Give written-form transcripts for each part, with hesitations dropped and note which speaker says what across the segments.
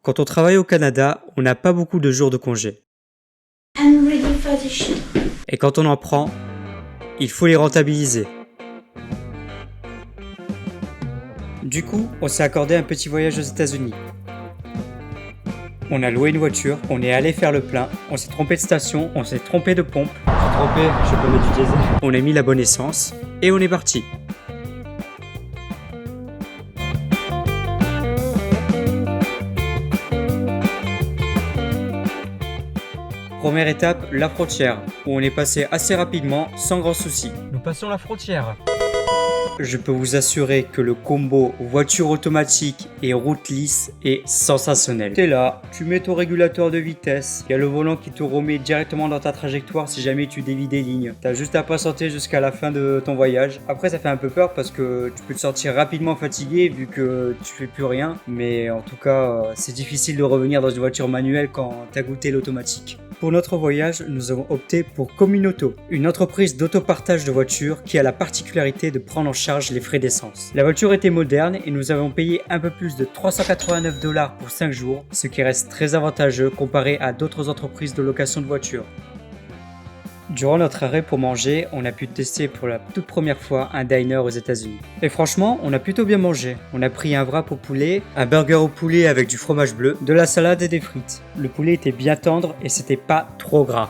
Speaker 1: Quand on travaille au Canada, on n'a pas beaucoup de jours de congé.
Speaker 2: I'm ready for the show.
Speaker 1: Et quand on en prend, il faut les rentabiliser. Du coup, on s'est accordé un petit voyage aux États-Unis. On a loué une voiture, on est allé faire le plein, on s'est trompé de station, on s'est trompé de pompe. J'ai trompé, je peux mettre du diesel. On a mis la bonne essence et on est parti. Première étape, la frontière, où on est passé assez rapidement, sans grand souci. Nous passons la frontière. Je peux vous assurer que le combo voiture automatique et route lisse est sensationnel. T'es là, tu mets ton régulateur de vitesse, il y a le volant qui te remet directement dans ta trajectoire si jamais tu dévies des lignes. T'as juste à patienter jusqu'à la fin de ton voyage. Après ça fait un peu peur parce que tu peux te sentir rapidement fatigué vu que tu fais plus rien. Mais en tout cas, c'est difficile de revenir dans une voiture manuelle quand t'as goûté l'automatique. Pour notre voyage, nous avons opté pour Communauto, une entreprise d'autopartage de voitures qui a la particularité de prendre en charge les frais d'essence. La voiture était moderne et nous avons payé un peu plus de 389 $ pour 5 jours, ce qui reste très avantageux comparé à d'autres entreprises de location de voitures. Durant notre arrêt pour manger, on a pu tester pour la toute première fois un diner aux États-Unis. Et franchement, on a plutôt bien mangé. On a pris un wrap au poulet, un burger au poulet avec du fromage bleu, de la salade et des frites. Le poulet était bien tendre et c'était pas trop gras.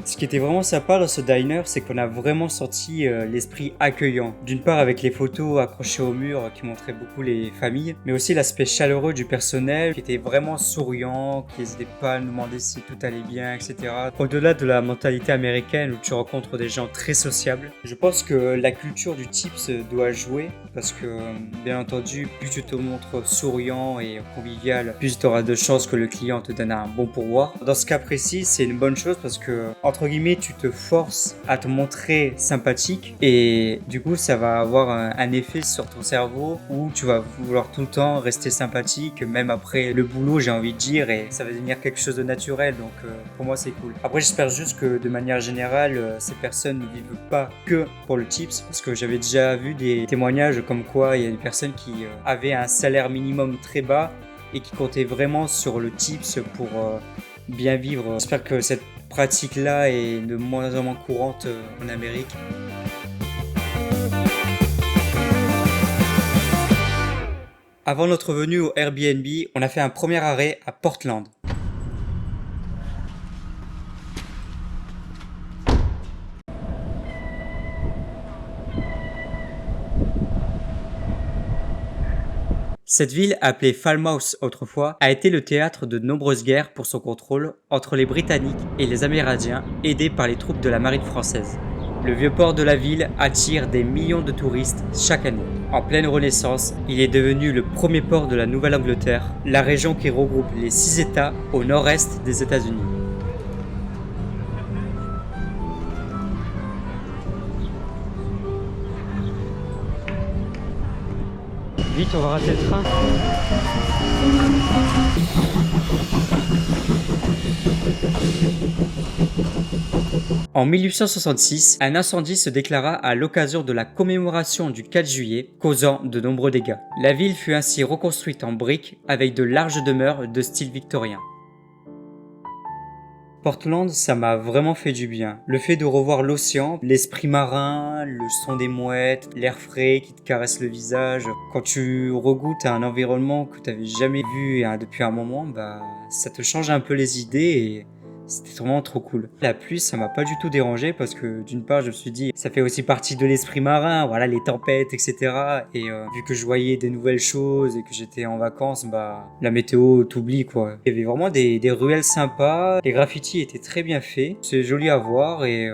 Speaker 1: Ce qui était vraiment sympa dans ce diner, c'est qu'on a vraiment senti l'esprit accueillant. D'une part avec les photos accrochées au mur qui montraient beaucoup les familles, mais aussi l'aspect chaleureux du personnel qui était vraiment souriant, qui n'hésitait pas à nous demander si tout allait bien, etc. Au-delà de la mentalité américaine où tu rencontres des gens très sociables, je pense que la culture du tips doit jouer parce que, bien entendu, plus tu te montres souriant et convivial, plus tu auras de chances que le client te donne un bon pourboire. Dans ce cas précis, c'est une bonne chose parce que, entre guillemets, tu te forces à te montrer sympathique et du coup ça va avoir un effet sur ton cerveau où tu vas vouloir tout le temps rester sympathique même après le boulot, j'ai envie de dire, et ça va devenir quelque chose de naturel, donc pour moi c'est cool. Après j'espère juste que de manière générale ces personnes ne vivent pas que pour le tips, parce que j'avais déjà vu des témoignages comme quoi il y a des personnes qui avaient un salaire minimum très bas et qui comptaient vraiment sur le tips pour bien vivre. J'espère que cette pratique-là est de moins en moins courante en Amérique. Avant notre venue au Airbnb, on a fait un premier arrêt à Portland. Cette ville, appelée Falmouth autrefois, a été le théâtre de nombreuses guerres pour son contrôle entre les Britanniques et les Amérindiens, aidés par les troupes de la marine française. Le vieux port de la ville attire des millions de touristes chaque année. En pleine renaissance, il est devenu le premier port de la Nouvelle-Angleterre, la région qui regroupe les 6 États au nord-est des États-Unis. Vite, on va rater le train. En 1866, un incendie se déclara à l'occasion de la commémoration du 4 juillet, causant de nombreux dégâts. La ville fut ainsi reconstruite en briques avec de larges demeures de style victorien. Portland, ça m'a vraiment fait du bien. Le fait de revoir l'océan, l'esprit marin, le son des mouettes, l'air frais qui te caresse le visage. Quand tu regoutes à un environnement que tu n'avais jamais vu depuis un moment, ça te change un peu les idées et c'était vraiment trop cool. La pluie, ça m'a pas du tout dérangé parce que d'une part, je me suis dit, ça fait aussi partie de l'esprit marin, voilà, les tempêtes, etc. Et vu que je voyais des nouvelles choses et que j'étais en vacances, la météo t'oublie, quoi. Il y avait vraiment des ruelles sympas, les graffitis étaient très bien faits, c'est joli à voir et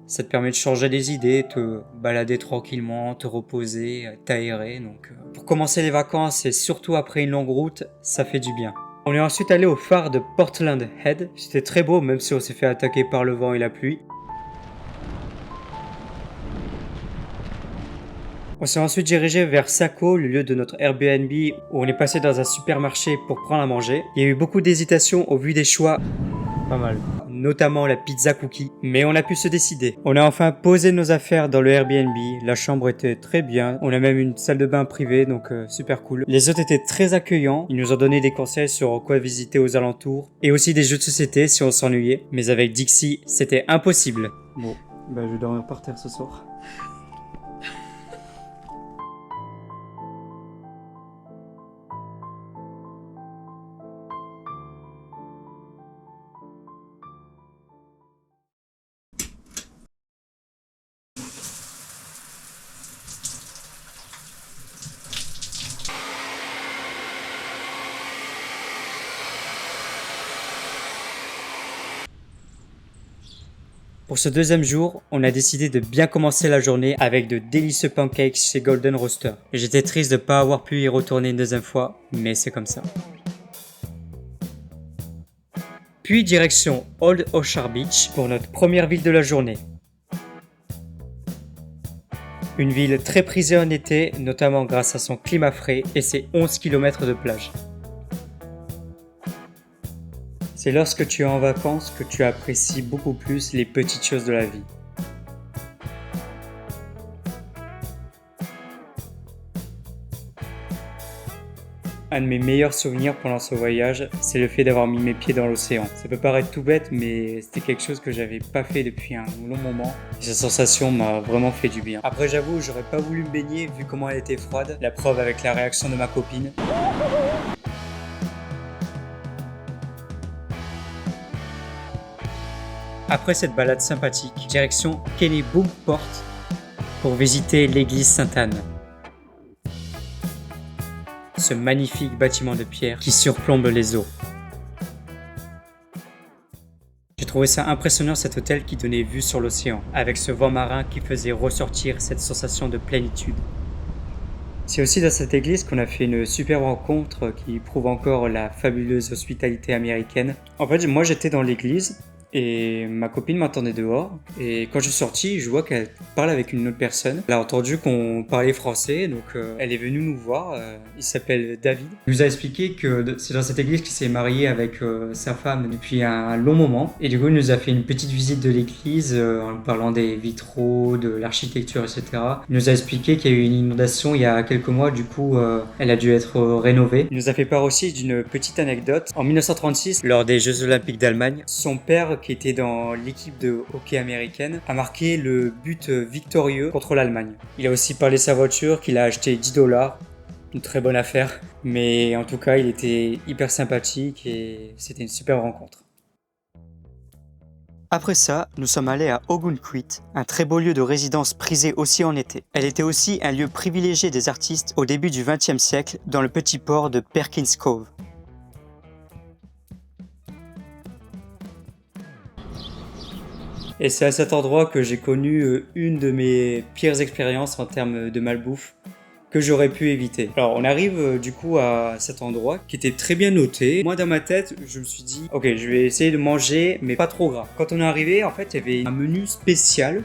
Speaker 1: ça te permet de changer les idées, te balader tranquillement, te reposer, t'aérer. Donc, pour commencer les vacances et surtout après une longue route, ça fait du bien. On est ensuite allé au phare de Portland Head. C'était très beau même si on s'est fait attaquer par le vent et la pluie. On s'est ensuite dirigé vers Saco, le lieu de notre Airbnb où on est passé dans un supermarché pour prendre à manger. Il y a eu beaucoup d'hésitation au vu des choix. Pas mal. notamment la pizza cookie. Mais on a pu se décider. On a enfin posé nos affaires dans le Airbnb. La chambre était très bien. On a même une salle de bain privée, donc super cool. Les hôtes étaient très accueillants. Ils nous ont donné des conseils sur quoi visiter aux alentours. Et aussi des jeux de société si on s'ennuyait. Mais avec Dixie, c'était impossible. Bon, bah je vais dormir par terre ce soir. Pour ce deuxième jour, on a décidé de bien commencer la journée avec de délicieux pancakes chez Golden Roaster. J'étais triste de ne pas avoir pu y retourner une deuxième fois, mais c'est comme ça. Puis direction Old Orchard Beach pour notre première ville de la journée. Une ville très prisée en été, notamment grâce à son climat frais et ses 11 km de plage. C'est lorsque tu es en vacances que tu apprécies beaucoup plus les petites choses de la vie. Un de mes meilleurs souvenirs pendant ce voyage, c'est le fait d'avoir mis mes pieds dans l'océan. Ça peut paraître tout bête, mais c'était quelque chose que j'avais pas fait depuis un long moment. Et cette sensation m'a vraiment fait du bien. Après, j'avoue, j'aurais pas voulu me baigner vu comment elle était froide. La preuve avec la réaction de ma copine. Après cette balade sympathique, direction Kennebunkport pour visiter l'église Sainte-Anne. Ce magnifique bâtiment de pierre qui surplombe les eaux. J'ai trouvé ça impressionnant cet hôtel qui donnait vue sur l'océan, avec ce vent marin qui faisait ressortir cette sensation de plénitude. C'est aussi dans cette église qu'on a fait une superbe rencontre qui prouve encore la fabuleuse hospitalité américaine. En fait, moi j'étais dans l'église et ma copine m'attendait dehors. Et quand je suis sorti, je vois qu'elle parle avec une autre personne. Elle a entendu qu'on parlait français, donc elle est venue nous voir. Il s'appelle David. Il nous a expliqué que c'est dans cette église qu'il s'est marié avec sa femme depuis un long moment. Et du coup, il nous a fait une petite visite de l'église en parlant des vitraux, de l'architecture, etc. Il nous a expliqué qu'il y a eu une inondation il y a quelques mois, du coup, elle a dû être rénovée. Il nous a fait part aussi d'une petite anecdote. En 1936, lors des Jeux Olympiques d'Allemagne, son père, qui était dans l'équipe de hockey américaine, a marqué le but victorieux contre l'Allemagne. Il a aussi parlé de sa voiture qu'il a acheté 10 $, une très bonne affaire, mais en tout cas il était hyper sympathique et c'était une super rencontre. Après ça, nous sommes allés à Ogunquit, un très beau lieu de résidence prisé aussi en été. Elle était aussi un lieu privilégié des artistes au début du XXe siècle dans le petit port de Perkins Cove. Et c'est à cet endroit que j'ai connu une de mes pires expériences en termes de malbouffe que j'aurais pu éviter. Alors on arrive du coup à cet endroit qui était très bien noté. Moi dans ma tête, je me suis dit ok, je vais essayer de manger mais pas trop gras. Quand on est arrivé, en fait, il y avait un menu spécial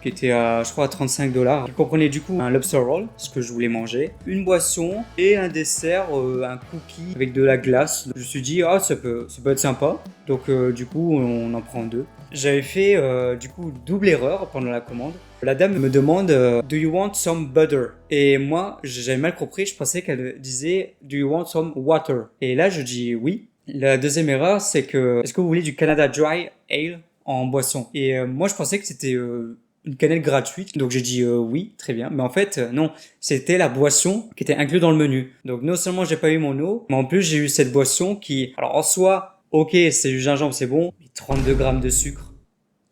Speaker 1: qui était à, je crois, à 35 $. Il comprenait du coup un lobster roll, ce que je voulais manger, une boisson et un dessert, un cookie avec de la glace. Je me suis dit, ah, ça peut être sympa. Donc du coup, on en prend deux. J'avais fait du coup double erreur pendant la commande. La dame me demande Do you want some butter? Et moi, j'avais mal compris, je pensais qu'elle disait Do you want some water? Et là, je dis oui. La deuxième erreur, c'est que est-ce que vous voulez du Canada Dry Ale en boisson? Et moi, je pensais que c'était une canette gratuite, donc j'ai dit oui, très bien. Mais en fait, non, c'était la boisson qui était inclue dans le menu. Donc non seulement j'ai pas eu mon eau, mais en plus j'ai eu cette boisson qui, alors en soi, ok, c'est du gingembre, c'est bon, mais 32 grammes de sucre.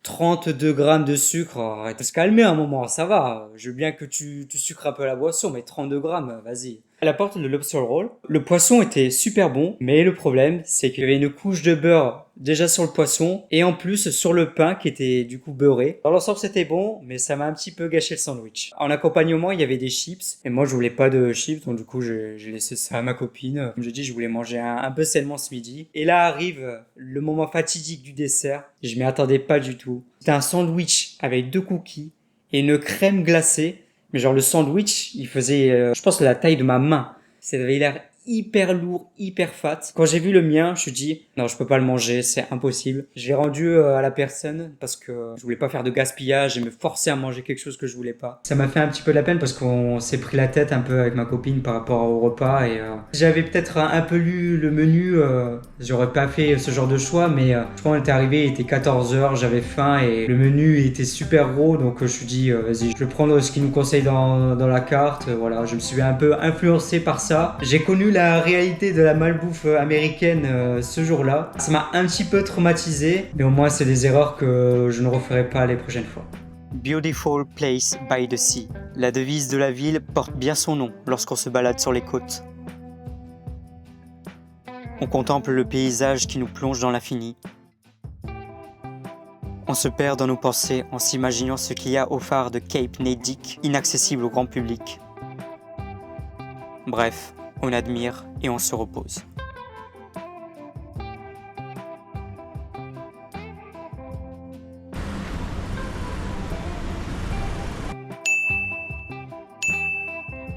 Speaker 1: 32 grammes de sucre, arrête de se calmer un moment, ça va. Je veux bien que tu sucres un peu la boisson, mais 32 grammes, vas-y. Elle apporte le lobster roll. Le poisson était super bon, mais le problème, c'est qu'il y avait une couche de beurre déjà sur le poisson et en plus sur le pain qui était du coup beurré. Dans l'ensemble, c'était bon, mais ça m'a un petit peu gâché le sandwich. En accompagnement, il y avait des chips et moi, je voulais pas de chips, donc du coup, j'ai laissé ça à ma copine. Comme je dis, je voulais manger un peu sainement ce midi. Et là arrive le moment fatidique du dessert. Je m'y attendais pas du tout. C'était un sandwich avec 2 cookies et une crème glacée. Mais genre le sandwich, il faisait, je pense, la taille de ma main. Ça avait l'air hyper lourd, hyper fat. Quand j'ai vu le mien, je me suis dit non, je peux pas le manger, c'est impossible. Je l'ai rendu à la personne parce que je voulais pas faire de gaspillage et me forcer à manger quelque chose que je voulais pas. Ça m'a fait un petit peu de la peine parce qu'on s'est pris la tête un peu avec ma copine par rapport au repas et j'avais peut-être un peu lu le menu, j'aurais pas fait ce genre de choix, mais je crois qu'on était arrivé, il était 14h, j'avais faim et le menu était super gros, donc je me suis dit vas-y, je vais prendre ce qu'ils nous conseillent dans la carte. Voilà, je me suis un peu influencé par ça. J'ai connu la réalité de la malbouffe américaine ce jour-là. Ça m'a un petit peu traumatisé, mais au moins c'est des erreurs que je ne referai pas les prochaines fois. Beautiful place by the sea. La devise de la ville porte bien son nom lorsqu'on se balade sur les côtes. On contemple le paysage qui nous plonge dans l'infini. On se perd dans nos pensées en s'imaginant ce qu'il y a au phare de Cape Nedic, inaccessible au grand public. Bref, on admire et on se repose.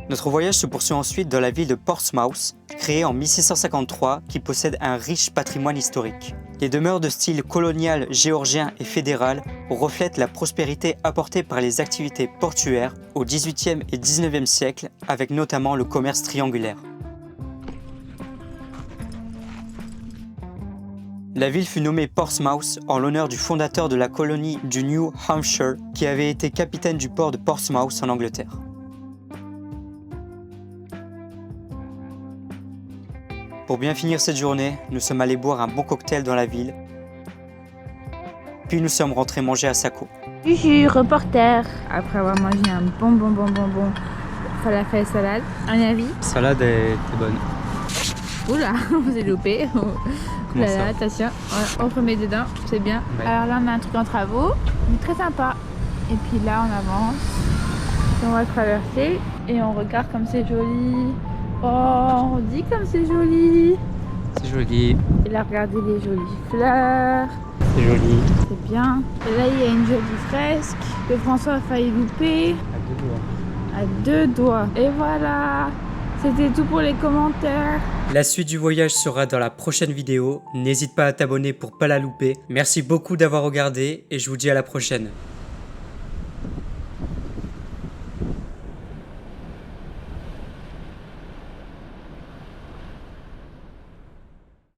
Speaker 1: Notre voyage se poursuit ensuite dans la ville de Portsmouth, créée en 1653, qui possède un riche patrimoine historique. Les demeures de style colonial, géorgien et fédéral reflètent la prospérité apportée par les activités portuaires au XVIIIe et XIXe siècle, avec notamment le commerce triangulaire. La ville fut nommée Portsmouth en l'honneur du fondateur de la colonie du New Hampshire, qui avait été capitaine du port de Portsmouth en Angleterre. Pour bien finir cette journée, nous sommes allés boire un bon cocktail dans la ville, puis nous sommes rentrés manger à Saco.
Speaker 3: Je suis reporter. Après avoir mangé un bon falafel salade. Un avis?
Speaker 1: Salade était bonne.
Speaker 3: Oula, on s'est loupé.
Speaker 1: Comment ça?
Speaker 3: Attention, ouais, on remet dedans, c'est bien.
Speaker 1: Ouais.
Speaker 3: Alors là, on a un truc en travaux, mais très sympa. Et puis là, on avance, on va traverser et on regarde comme c'est joli. Oh, on dit comme c'est joli.
Speaker 1: C'est joli,
Speaker 3: Et là, regardez les jolies fleurs.
Speaker 1: c'est joli.
Speaker 3: C'est bien. Et là, il y a une jolie fresque que François a failli louper. À deux doigts. Et voilà. C'était tout pour les commentaires.
Speaker 1: La suite du voyage sera dans la prochaine vidéo. N'hésite pas à t'abonner pour pas la louper. Merci beaucoup d'avoir regardé et je vous dis à la prochaine.